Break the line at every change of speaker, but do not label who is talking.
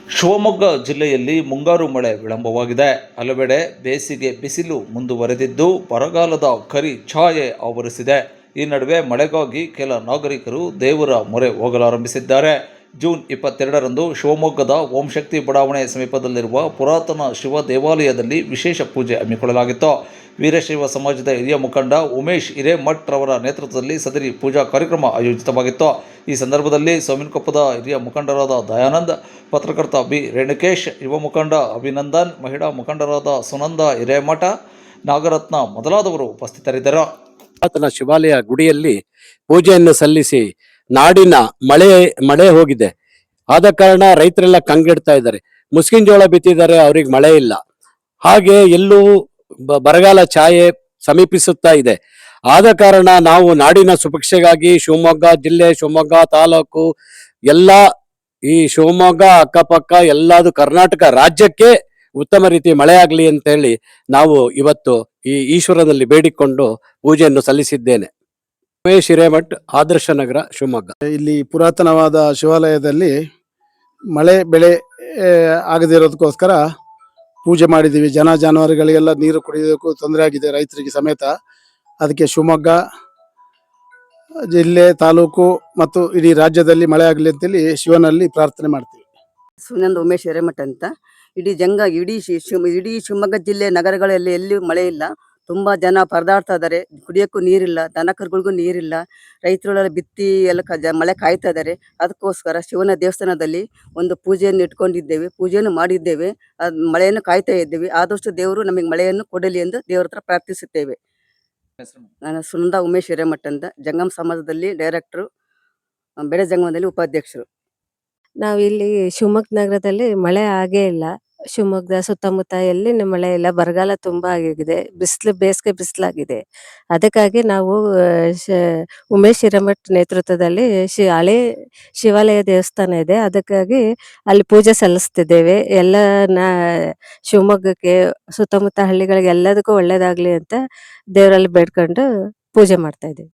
ಶಿವಮೊಗ್ಗ ಜಿಲ್ಲೆಯಲ್ಲಿ ಮುಂಗಾರು ಮಳೆ ವಿಳಂಬವಾಗಿದೆ. ಹಲವೆಡೆ ಬೇಸಿಗೆ ಬಿಸಿಲು ಮುಂದುವರೆದಿದ್ದು ಬರಗಾಲದ ಕರಿ ಛಾಯೆ ಆವರಿಸಿದೆ. ಈ ನಡುವೆ ಮಳೆಗಾಗಿ ಕೆಲ ನಾಗರಿಕರು ದೇವರ ಮೊರೆ ಹೋಗಲಾರಂಭಿಸಿದ್ದಾರೆ. ಜೂನ್ 22ರಂದು ಶಿವಮೊಗ್ಗದ ಓಂ ಶಕ್ತಿ ಬಡಾವಣೆ ಸಮೀಪದಲ್ಲಿರುವ ಪುರಾತನ ಶಿವ ದೇವಾಲಯದಲ್ಲಿ ವಿಶೇಷ ಪೂಜೆ ಹಮ್ಮಿಕೊಳ್ಳಲಾಗಿತ್ತು. ವೀರಶೈವ ಸಮಾಜದ ಹಿರಿಯ ಮುಖಂಡ ಉಮೇಶ್ ಹಿರೇಮಠ್ ರವರ ನೇತೃತ್ವದಲ್ಲಿ ಸದರಿ ಪೂಜಾ ಕಾರ್ಯಕ್ರಮ ಆಯೋಜಿತವಾಗಿತ್ತು. ಈ ಸಂದರ್ಭದಲ್ಲಿ ಸೋಮಿನಕೊಪ್ಪದ ಹಿರಿಯ ಮುಖಂಡರಾದ ದಯಾನಂದ್, ಪತ್ರಕರ್ತ ಬಿ ರೇಣುಕೇಶ್, ಯುವ ಮುಖಂಡ ಅಭಿನಂದನ್, ಮಹಿಳಾ ಮುಖಂಡರಾದ ಸುನಂದ ಹಿರೇಮಠ, ನಾಗರತ್ನ ಮೊದಲಾದವರು ಉಪಸ್ಥಿತರಿದ್ದರು.
ಪುರಾತನ ಶಿವಾಲಯ ಗುಡಿಯಲ್ಲಿ ಪೂಜೆಯನ್ನು ಸಲ್ಲಿಸಿ ನಾಡಿನ ಮಳೆ ಹೋಗಿದೆ. ಆದ ಕಾರಣ ರೈತರೆಲ್ಲ ಕಂಗೆಡ್ತಾ ಇದ್ದಾರೆ. ಮುಸ್ಕಿನ ಜೋಳ ಬಿತ್ತಿದ್ದಾರೆ, ಅವ್ರಿಗೆ ಮಳೆ ಇಲ್ಲ. ಹಾಗೆ ಎಲ್ಲೂ ಬರಗಾಲ ಛಾಯೆ ಸಮೀಪಿಸುತ್ತಾ ಇದೆ. ಆದ ಕಾರಣ ನಾವು ನಾಡಿನ ಸುಭಿಕ್ಷೆಗಾಗಿ ಶಿವಮೊಗ್ಗ ಜಿಲ್ಲೆ, ಶಿವಮೊಗ್ಗ ತಾಲೂಕು ಎಲ್ಲ ಈ ಶಿವಮೊಗ್ಗ ಅಕ್ಕಪಕ್ಕ ಎಲ್ಲದು ಕರ್ನಾಟಕ ರಾಜ್ಯಕ್ಕೆ ಉತ್ತಮ ರೀತಿ ಮಳೆ ಆಗಲಿ ಅಂತ ಹೇಳಿ ನಾವು ಇವತ್ತು ಈ ಈಶ್ವರನಲ್ಲಿ ಬೇಡಿಕೊಂಡು ಪೂಜೆಯನ್ನು ಸಲ್ಲಿಸಿದ್ದೇನೆ. ಉಮೇಶ್ ಹಿರೇಮಠ್, ಆದರ್ಶ ನಗರ, ಶಿವಮೊಗ್ಗ.
ಇಲ್ಲಿ ಪುರಾತನವಾದ ಶಿವಾಲಯದಲ್ಲಿ ಮಳೆ ಬೆಳೆ ಆಗದಿರೋದಕ್ಕೋಸ್ಕರ ಪೂಜೆ ಮಾಡಿದ್ದೀವಿ. ಜಾನುವಾರುಗಳಿಗೆಲ್ಲ ನೀರು ಕುಡಿಯೋದಕ್ಕೂ ತೊಂದರೆ ಆಗಿದೆ, ರೈತರಿಗೆ ಸಮೇತ. ಅದಕ್ಕೆ ಶಿವಮೊಗ್ಗ ಜಿಲ್ಲೆ, ತಾಲೂಕು ಮತ್ತು ಇಡೀ ರಾಜ್ಯದಲ್ಲಿ ಮಳೆ ಆಗಲಿ ಅಂತೇಳಿ ಶಿವನಲ್ಲಿ ಪ್ರಾರ್ಥನೆ ಮಾಡ್ತೀವಿ.
ಸುನಂದ ಉಮೇಶ್ ಹಿರೇಮಠ ಅಂತ. ಇಡೀ ಶಿವಮೊಗ್ಗ ಜಿಲ್ಲೆ ನಗರಗಳಲ್ಲಿ ಎಲ್ಲಿಯೂ ಮಳೆ ಇಲ್ಲ. ತುಂಬ ಜನ ಪರದಾಡ್ತಾ ಇದ್ದಾರೆ. ಕುಡಿಯೋಕ್ಕೂ ನೀರಿಲ್ಲ, ದನ ಕರುಗಳಿಗೂ ನೀರಿಲ್ಲ. ರೈತರುಗಳೆಲ್ಲ ಬಿತ್ತಿ ಎಲ್ಲ ಮಳೆ ಕಾಯ್ತಾ ಇದ್ದಾರೆ. ಅದಕ್ಕೋಸ್ಕರ ಶಿವನ ದೇವಸ್ಥಾನದಲ್ಲಿ ಒಂದು ಪೂಜೆಯನ್ನು ಇಟ್ಕೊಂಡಿದ್ದೇವೆ, ಪೂಜೆಯನ್ನು ಮಾಡಿದ್ದೇವೆ, ಮಳೆಯನ್ನು ಕಾಯ್ತಾ ಇದ್ದೇವೆ. ಆದಷ್ಟು ದೇವರು ನಮಗೆ ಮಳೆಯನ್ನು ಕೊಡಲಿ ಎಂದು ದೇವರ ಹತ್ರ ಪ್ರಾರ್ಥಿಸುತ್ತೇವೆ. ನಾನು ಸುನಂದ ಉಮೇಶ್ ಹಿರೇಮಠ ಅಂತ, ಜಂಗಮ ಸಮಾಜದಲ್ಲಿ ಡೈರೆಕ್ಟರು, ಬೆಳೆ ಜಂಗಮದಲ್ಲಿ ಉಪಾಧ್ಯಕ್ಷರು.
ನಾವಿಲ್ಲಿ ಶಿವಮೊಗ್ಗ ನಗರದಲ್ಲಿ ಮಳೆ ಆಗೇ ಇಲ್ಲ. ಶಿವಮೊಗ್ಗದ ಸುತ್ತಮುತ್ತ ಎಲ್ಲಿ ಮಳೆ ಇಲ್ಲ. ಬರಗಾಲ ತುಂಬಾ ಆಗಿದೆ, ಬೇಸಿಗೆ ಬಿಸಿಲಾಗಿದೆ. ಅದಕ್ಕಾಗಿ ನಾವು ಉಮೇಶ್ ಹಿರೇಮಠ್ ನೇತೃತ್ವದಲ್ಲಿ ಹಳೆ ಶಿವಾಲಯ ದೇವಸ್ಥಾನ ಇದೆ, ಅದಕ್ಕಾಗಿ ಅಲ್ಲಿ ಪೂಜೆ ಸಲ್ಲಿಸ್ತಿದ್ದೇವೆ. ಎಲ್ಲ ಶಿವಮೊಗ್ಗಕ್ಕೆ ಸುತ್ತಮುತ್ತ ಹಳ್ಳಿಗಳಿಗೆ ಎಲ್ಲದಕ್ಕೂ ಒಳ್ಳೇದಾಗ್ಲಿ ಅಂತ ದೇವರಲ್ಲಿ ಬೇಡ್ಕೊಂಡು ಪೂಜೆ ಮಾಡ್ತಾ ಇದ್ದೀವಿ.